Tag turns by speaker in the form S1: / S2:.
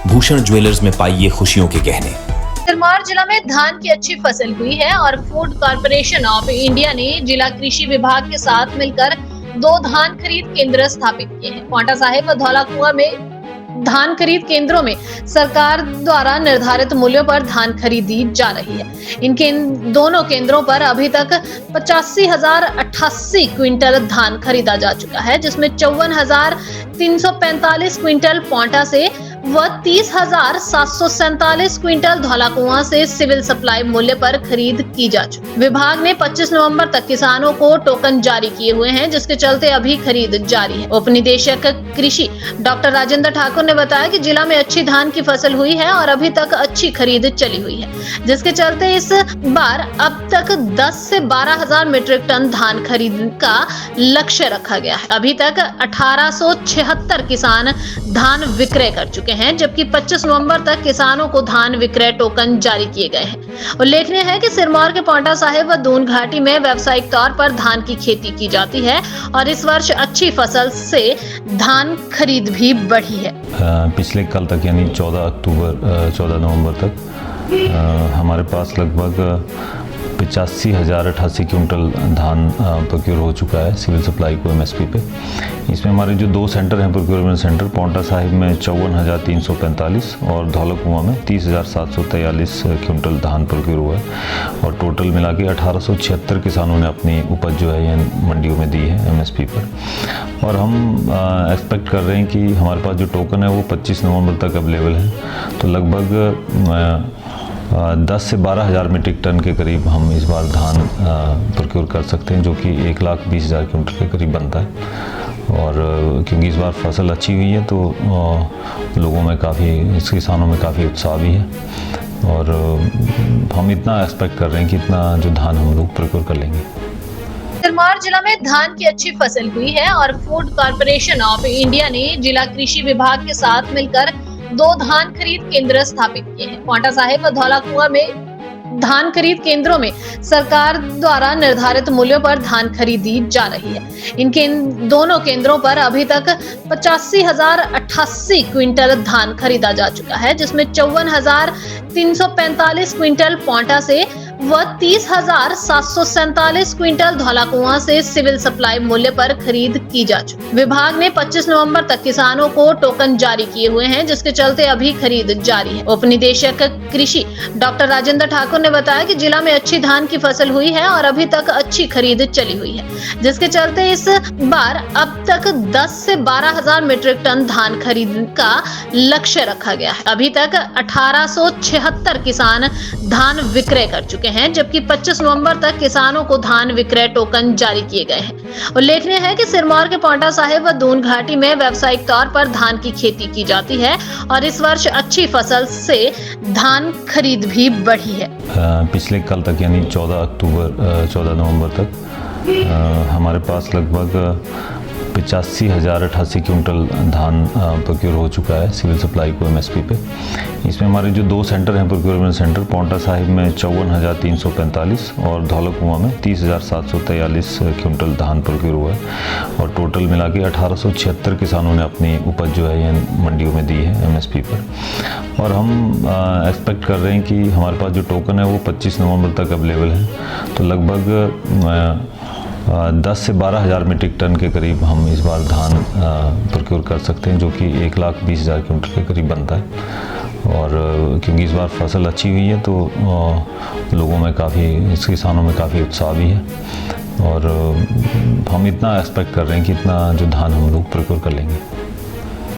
S1: Bhushan jewellers में पाइए खुशियों के गहने।
S2: सिरमौर जिला में धान की अच्छी फसल हुई है और फूड कॉर्पोरेशन ऑफ इंडिया ने जिला कृषि विभाग के साथ मिलकर 2 धान खरीद केंद्र स्थापित किए हैं। पांवटा साहिब व धौलाकुआं में धान खरीद केंद्रों में सरकार द्वारा निर्धारित मूल्यों पर धान खरीदी जा रही है। इन दोनों केंद्रों पर अभी तक 85,088 क्विंटल धान खरीदा जा चुका है, जिसमें 54,345 क्विंटल पांवटा से व 30,747 क्विंटल धौलाकुआं से सिविल सप्लाई मूल्य पर खरीद की जा चुकी। विभाग ने 25 नवंबर तक किसानों को टोकन जारी किए हुए हैं, जिसके चलते अभी खरीद जारी है। उप निदेशक कृषि डॉक्टर राजेंद्र ठाकुर ने बताया कि जिला में अच्छी धान की फसल हुई है और अभी तक अच्छी खरीद चली हुई है, जिसके चलते इस बार अब तक 10 से 12,000 मीट्रिक टन धान खरीद का लक्ष्य रखा गया है। अभी तक 1876 किसान धान विक्रय कर चुके हैं, जबकि 25 नवंबर तक किसानों को धान विक्रय टोकन जारी किए गए हैं। उल्लेखनीय है कि सिरमौर के पांवटा साहिब व दून घाटी में व्यावसायिक तौर पर धान की खेती की जाती है और इस वर्ष अच्छी फसल से धान खरीद भी बढ़ी है।
S3: पिछले कल तक यानी 14 नवंबर तक हमारे पास लगभग 85,088 क्विंटल धान प्रोक्योर हो चुका है सिविल सप्लाई को एमएसपी पे। इसमें हमारे जो 2 सेंटर हैं प्रोक्योरमेंट सेंटर, पांवटा साहिब में 54,345 और धौलाकुआं में 30,743 क्विंटल धान प्रोक्योर हुआ है और टोटल मिला के 1876 किसानों ने अपनी उपज जो है ये मंडियों में दी है एमएसपी पर। और हम एक्सपेक्ट कर रहे हैं कि हमारे पास जो टोकन है वो 25 नवंबर तक अवेलेबल है, तो लगभग 10 से 12,000 मीट्रिक टन के करीब हम इस बार धान प्रोक्योर कर सकते हैं, जो कि 1,20,000 क्विंटल के करीब बनता है। और क्योंकि इस बार फसल अच्छी हुई है तो लोगों में इस किसानों में काफ़ी उत्साह भी है और हम इतना एक्सपेक्ट कर रहे हैं कि इतना जो धान हम लोग प्रोक्योर कर लेंगे।
S2: सिरमौर जिला में धान की अच्छी फसल हुई है और फूड कॉर्पोरेशन ऑफ इंडिया ने जिला कृषि विभाग के साथ मिलकर 2 धान खरीद केंद्र स्थापित किए हैं। पांवटा साहिब व धौलाकुआं में धान खरीद केंद्रों में सरकार द्वारा निर्धारित मूल्यों पर धान खरीदी जा रही है। इन दोनों केंद्रों पर अभी तक 85,088 क्विंटल धान खरीदा जा चुका है, जिसमें 54,345 क्विंटल पांवटा से व 30,747 क्विंटल धौलाकुआं से सिविल सप्लाई मूल्य पर खरीद की जा चुकी। विभाग ने 25 नवंबर तक किसानों को टोकन जारी किए हुए हैं, जिसके चलते अभी खरीद जारी है। उप निदेशक कृषि डॉक्टर राजेंद्र ठाकुर ने बताया कि जिला में अच्छी धान की फसल हुई है और अभी तक अच्छी खरीद चली हुई है, जिसके चलते इस बार अब तक 10 से 12,000 मीट्रिक टन धान खरीद का लक्ष्य रखा गया है। अभी तक 1876 किसान धान विक्रय कर चुके हैं, जबकि 25 नवंबर तक किसानों को धान विक्रय टोकन जारी किए गए हैं। उल्लेखनीय है कि सिरमौर के पांवटा साहिब व दून घाटी में व्यावसायिक तौर पर धान की खेती की जाती है और इस वर्ष अच्छी फसल से धान खरीद भी बढ़ी है।
S3: पिछले कल तक यानी 14 नवंबर तक हमारे पास लगभग 85,088 क्विंटल धान प्रोक्योर हो चुका है सिविल सप्लाई को एमएसपी पे। इसमें हमारे जो 2 सेंटर हैं प्रोक्योरमेंट सेंटर, पांवटा साहिब में 54,345 और धौलाकुआं में 30,743 क्विंटल धान प्रोक्योर हुआ है और टोटल मिला के 1876 किसानों ने अपनी उपज जो है ये मंडियों में दी है एमएसपी पर। और हम एक्सपेक्ट कर रहे हैं कि हमारे पास जो टोकन है वो 25 नवंबर तक अवेलेबल है, तो लगभग 10 से 12,000 मीट्रिक टन के करीब हम इस बार धान प्रोक्योर कर सकते हैं, जो कि 1,20,000 क्विंटल के करीब बनता है। और क्योंकि इस बार फसल अच्छी हुई है तो लोगों में इस किसानों में काफ़ी उत्साह भी है और हम इतना एक्सपेक्ट कर रहे हैं कि इतना जो धान हम लोग प्रोक्योर कर लेंगे।